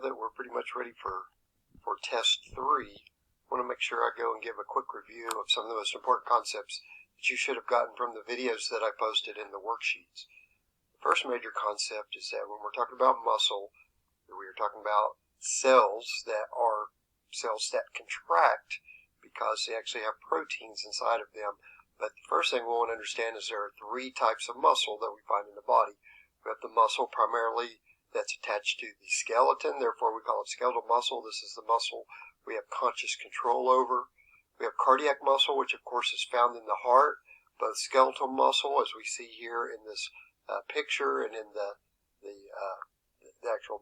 that we're pretty much ready for test 3, I want to make sure I go and give a quick review of some of the most important concepts that you should have gotten from the videos that I posted in the worksheets. The first major concept is that when we're talking about muscle, we are talking about cells that are cells that contract because they actually have proteins inside of them. But the first thing we want to understand is there are 3 types of muscle that we find in the body. We have the muscle primarily that's attached to the skeleton, therefore we call it skeletal muscle. This is the muscle we have conscious control over. We have cardiac muscle, which of course is found in the heart, both skeletal muscle, as we see here in this picture and in the actual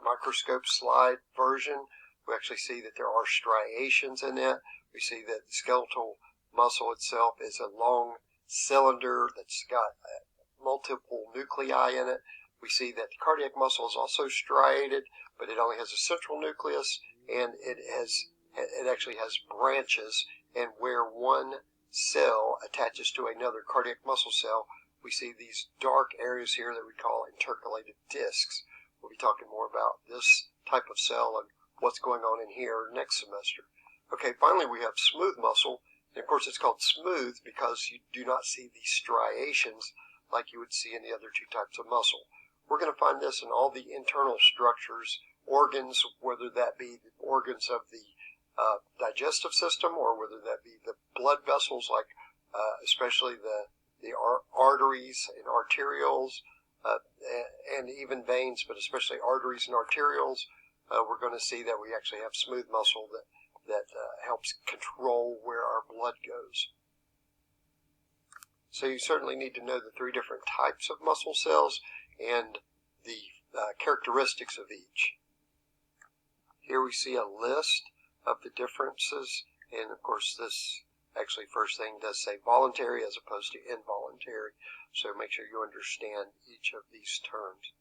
microscope slide version. We actually see that there are striations in it. We see that the skeletal muscle itself is a long cylinder that's got multiple nuclei in it. We see that the cardiac muscle is also striated, but it only has a central nucleus, and it actually has branches, and where one cell attaches to another cardiac muscle cell, we see these dark areas here that we call intercalated discs. We'll be talking more about this type of cell and what's going on in here next semester. Okay, finally we have smooth muscle, and of course it's called smooth because you do not see these striations like you would see in the other 2 types of muscle. We're going to find this in all the internal structures, organs, whether that be the organs of the digestive system or whether that be the blood vessels, like especially the arteries and arterioles, and even veins, but especially arteries and arterioles. We're going to see that we actually have smooth muscle that helps control where our blood goes. So you certainly need to know the 3 different types of muscle cells and the characteristics of each. Here we see a list of the differences, and of course this actually first thing does say voluntary as opposed to involuntary, so make sure you understand each of these terms.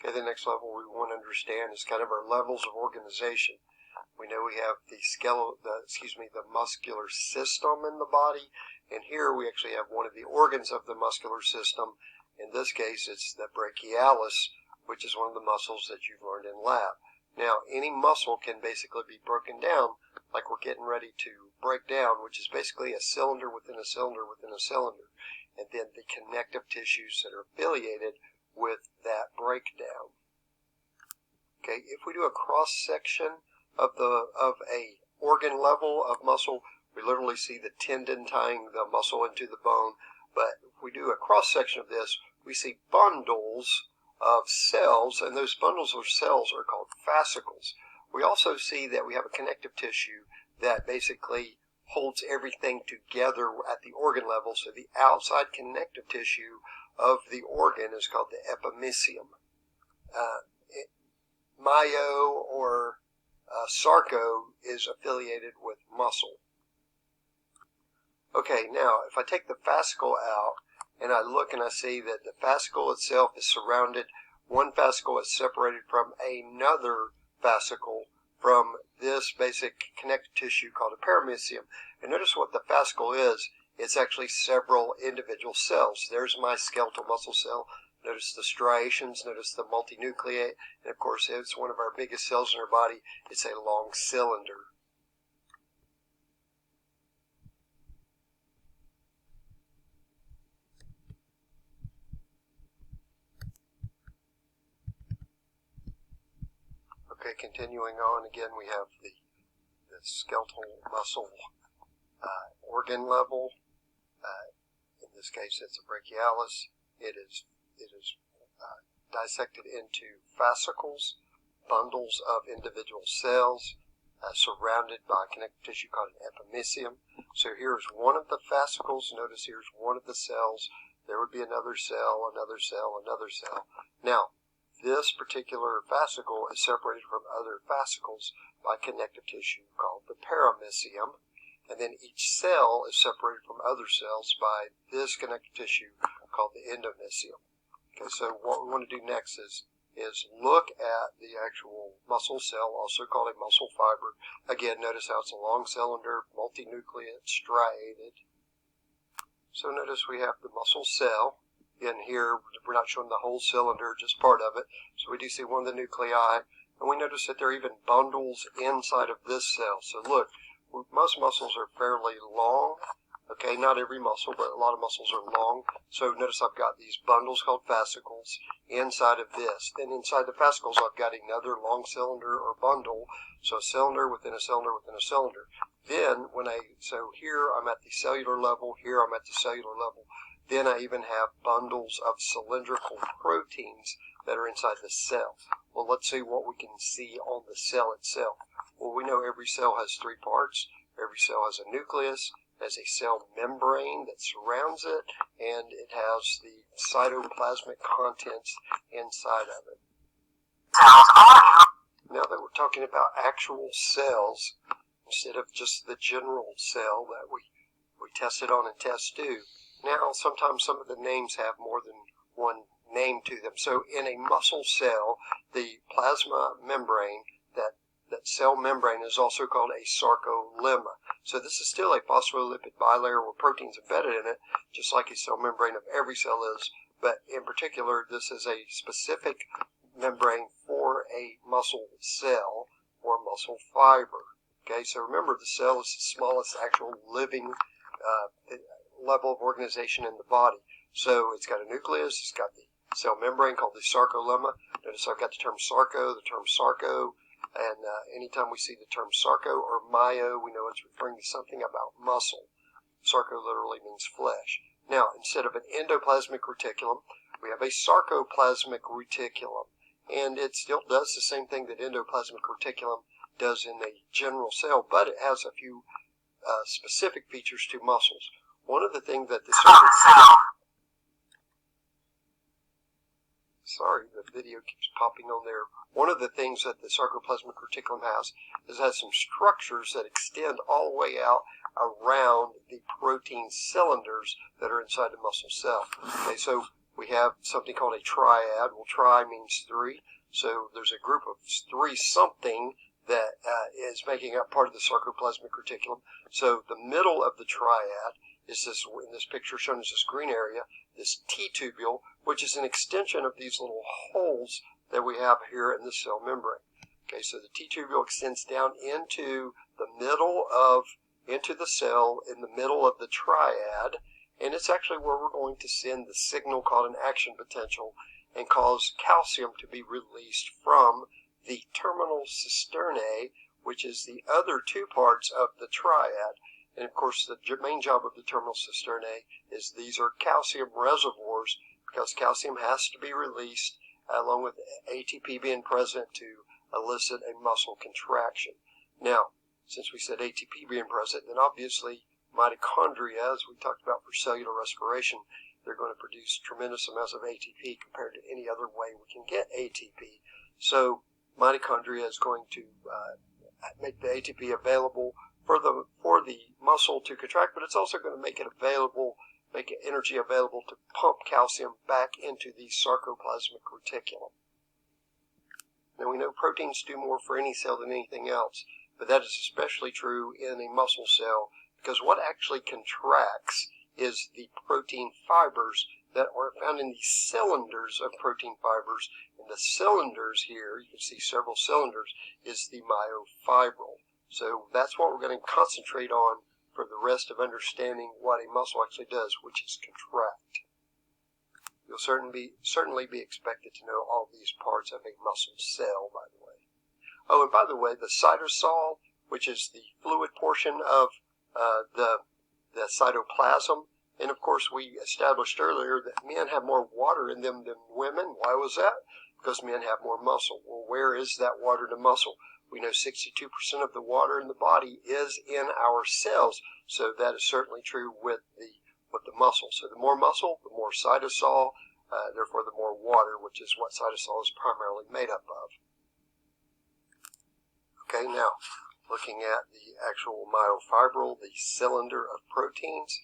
Okay, the next level we want to understand is kind of our levels of organization. We know we have the muscular system in the body, and here we actually have one of the organs of the muscular system. In this case, it's the brachialis, which is one of the muscles that you've learned in lab. Now, any muscle can basically be broken down like we're getting ready to break down, which is basically a cylinder within a cylinder within a cylinder, and then the connective tissues that are affiliated with that breakdown. Okay, if we do a cross-section of a organ level of muscle, we literally see the tendon tying the muscle into the bone. But if we do a cross-section of this, we see bundles of cells, and those bundles of cells are called fascicles. We also see that we have a connective tissue that basically holds everything together at the organ level. So the outside connective tissue of the organ is called the epimysium. Myo or sarco is affiliated with muscle. Okay, now if I take the fascicle out and I look and I see that the fascicle itself is surrounded, one fascicle is separated from another fascicle from this basic connective tissue called a perimysium. And notice what the fascicle is. It's actually several individual cells. There's my skeletal muscle cell. Notice the striations, notice the multinucleate, and of course it's one of our biggest cells in our body. It's a long cylinder. Okay, continuing on, again we have the skeletal muscle organ level. In this case it's a brachialis. It is dissected into fascicles, bundles of individual cells, surrounded by connective tissue called an epimysium. So here's one of the fascicles. Notice here's one of the cells. There would be another cell, another cell, another cell. Now, this particular fascicle is separated from other fascicles by connective tissue called the perimysium, and then each cell is separated from other cells by this connective tissue called the endomysium. Okay, so what we want to do next is look at the actual muscle cell, also called a muscle fiber. Again, notice how it's a long cylinder, multinucleate, striated. So notice we have the muscle cell. Again, here we're not showing the whole cylinder, just part of it. So we do see one of the nuclei, and we notice that there are even bundles inside of this cell. So look, most muscles are fairly long. Okay, not every muscle, but a lot of muscles are long. So notice I've got these bundles called fascicles inside of this. Then inside the fascicles, I've got another long cylinder or bundle. So a cylinder within a cylinder within a cylinder. Then so here I'm at the cellular level, here I'm at the cellular level. Then I even have bundles of cylindrical proteins that are inside the cell. Well, let's see what we can see on the cell itself. Well, we know every cell has three parts. Every cell has a nucleus, has a cell membrane that surrounds it, and it has the cytoplasmic contents inside of it. Now that we're talking about actual cells, instead of just the general cell that we tested on in test 2, now sometimes some of the names have more than one name to them. So in a muscle cell, the plasma membrane, that cell membrane, is also called a sarcolemma. So this is still a phospholipid bilayer with proteins embedded in it, just like a cell membrane of every cell is, but in particular this is a specific membrane for a muscle cell or muscle fiber. Okay, so remember, the cell is the smallest actual living level of organization in the body. So it's got a nucleus, it's got the cell membrane called the sarcolemma. Notice I've got the term sarco, and anytime we see the term sarco or myo, we know it's referring to something about muscle. Sarco literally means flesh. Now, instead of an endoplasmic reticulum, we have a sarcoplasmic reticulum. And it still does the same thing that endoplasmic reticulum does in a general cell, but it has a few specific features to muscles. One of the things that the video keeps popping on there. One of the things that the sarcoplasmic reticulum has is it has some structures that extend all the way out around the protein cylinders that are inside the muscle cell. Okay, so we have something called a triad. Well, tri means three, so there's a group of three something that is making up part of the sarcoplasmic reticulum. So the middle of the triad is this, in this picture shown as this green area, this T-tubule, which is an extension of these little holes that we have here in the cell membrane. Okay, so the T-tubule extends down into the cell in the middle of the triad, and it's actually where we're going to send the signal called an action potential and cause calcium to be released from the terminal cisternae, which is the other two parts of the triad. And of course, the main job of the terminal cisternae is these are calcium reservoirs, because calcium has to be released along with ATP being present to elicit a muscle contraction. Now, since we said ATP being present, then obviously mitochondria, as we talked about for cellular respiration, they're going to produce tremendous amounts of ATP compared to any other way we can get ATP. So mitochondria is going to make the ATP available for the muscle to contract, but it's also going to make energy available to pump calcium back into the sarcoplasmic reticulum. Now we know proteins do more for any cell than anything else, but that is especially true in a muscle cell, because what actually contracts is the protein fibers that are found in the cylinders of protein fibers. And the cylinders here, you can see several cylinders, is the myofibril. So that's what we're going to concentrate on for the rest of understanding what a muscle actually does, which is contract. You'll certainly be expected to know all these parts of a muscle cell, by the way. Oh, and by the way, the cytosol, which is the fluid portion of the cytoplasm, and of course we established earlier that men have more water in them than women. Why was that? Because men have more muscle. Well, where is that water to muscle? We know 62% of the water in the body is in our cells, so that is certainly true with the muscle. So the more muscle, the more cytosol, therefore the more water, which is what cytosol is primarily made up of. Okay, now looking at the actual myofibril, the cylinder of proteins,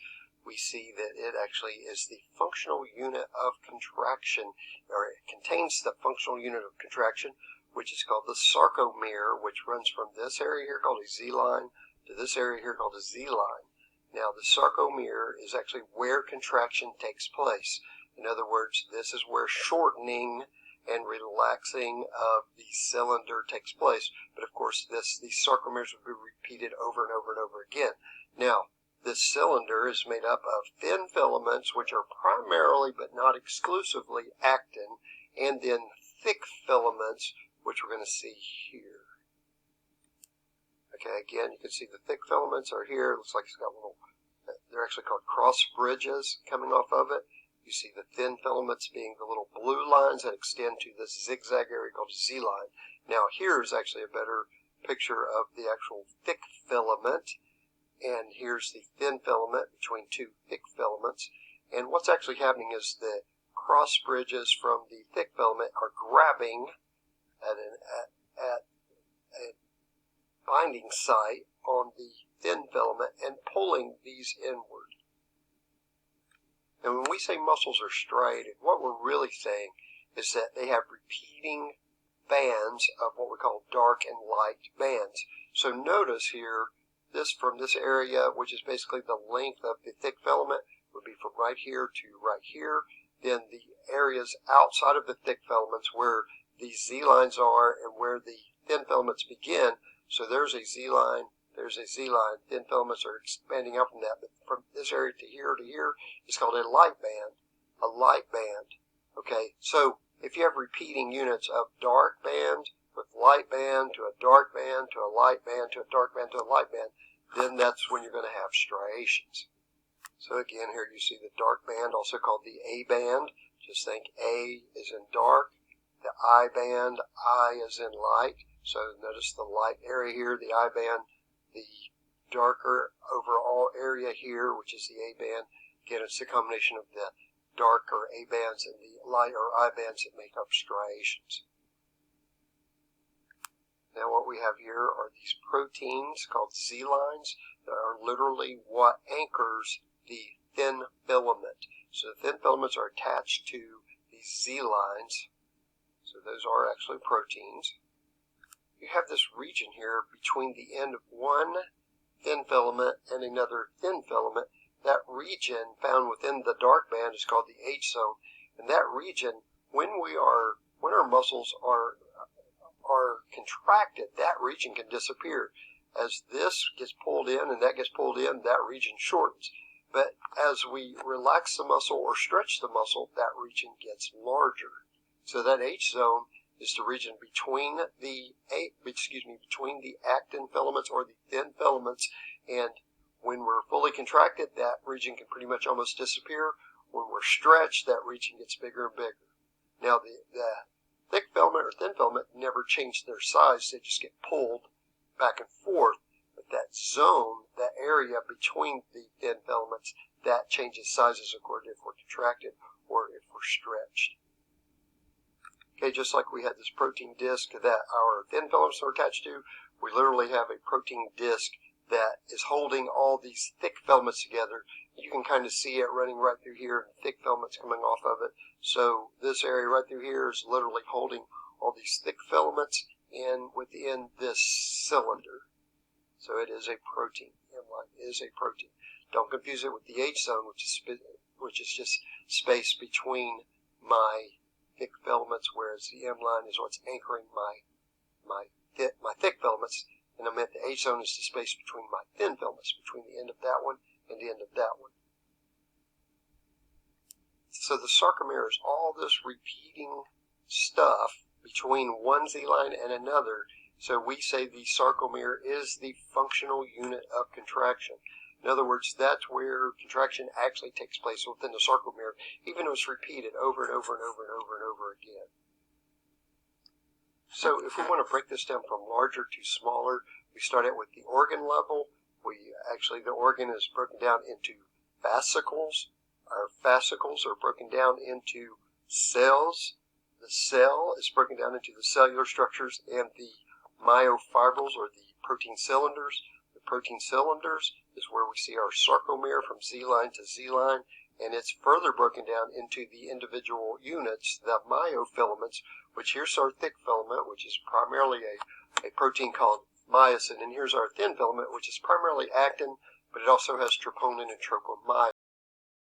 we see that it actually is the functional unit of contraction, or it contains the functional unit of contraction, which is called the sarcomere, which runs from this area here called a Z line to this area here called a Z line. Now, the sarcomere is actually where contraction takes place. In other words, this is where shortening and relaxing of the cylinder takes place. But of course, these sarcomeres will be repeated over and over and over again. Now, this cylinder is made up of thin filaments, which are primarily but not exclusively actin, and then thick filaments, which we're going to see here. Okay, again, you can see the thick filaments are here. It looks like it's got little, they're actually called cross bridges coming off of it. You see the thin filaments being the little blue lines that extend to this zigzag area called Z line. Now, here's actually a better picture of the actual thick filament. And here's the thin filament between two thick filaments. And what's actually happening is the cross bridges from the thick filament are grabbing at a binding site on the thin filament and pulling these inward. And when we say muscles are striated, what we're really saying is that they have repeating bands of what we call dark and light bands. So notice here, this from this area, which is basically the length of the thick filament, would be from right here to right here. Then the areas outside of the thick filaments where these Z lines are and where the thin filaments begin. So there's a Z line, there's a Z line. Thin filaments are expanding out from that. But from this area to here is called a light band. A light band. Okay, so if you have repeating units of dark band with light band to a dark band to a light band to a dark band to a light band, then that's when you're going to have striations. So again, here you see the dark band, also called the A band. Just think A is in dark, the I band, I is in light. So notice the light area here, the I band, the darker overall area here, which is the A band. Again, it's the combination of the darker A bands and the lighter I bands that make up striations. Now what we have here are these proteins called Z lines that are literally what anchors the thin filament. So the thin filaments are attached to these Z lines. So those are actually proteins. You have this region here between the end of one thin filament and another thin filament. That region found within the dark band is called the H zone. And that region, when our muscles are contracted, that region can disappear. As this gets pulled in and that gets pulled in, that region shortens. But as we relax the muscle or stretch the muscle, that region gets larger. So that H zone is the region between the actin filaments or the thin filaments, and when we're fully contracted, that region can pretty much almost disappear. When we're stretched, that region gets bigger and bigger. Now, the thick filament or thin filament never change their size. They just get pulled back and forth. But that zone, that area between the thin filaments, that changes sizes according to if we're contracted or if we're stretched. Okay, just like we had this protein disc that our thin filaments are attached to, we literally have a protein disc that is holding all these thick filaments together. You can kind of see it running right through here and thick filaments coming off of it. So this area right through here is literally holding all these thick filaments in within this cylinder. So it is a protein. M-line is a protein. Don't confuse it with the H zone, which is just space between my thick filaments, whereas the M-line is what's anchoring my thick filaments. And I meant the H zone is the space between my thin filaments, between the end of that one and the end of that one. So the sarcomere is all this repeating stuff between one Z line and another. So we say the sarcomere is the functional unit of contraction. In other words, that's where contraction actually takes place within the sarcomere, even though it's repeated over and over and over and over and over again. So if we want to break this down from larger to smaller, we start out with the organ level. The organ is broken down into fascicles. Our fascicles are broken down into cells. The cell is broken down into the cellular structures and the myofibrils, or the protein cylinders. The protein cylinders is where we see our sarcomere from Z line to Z line, and it's further broken down into the individual units, the myofilaments, which here's our thick filament, which is primarily a protein called myosin, and here's our thin filament, which is primarily actin, but it also has troponin and tropomyosin.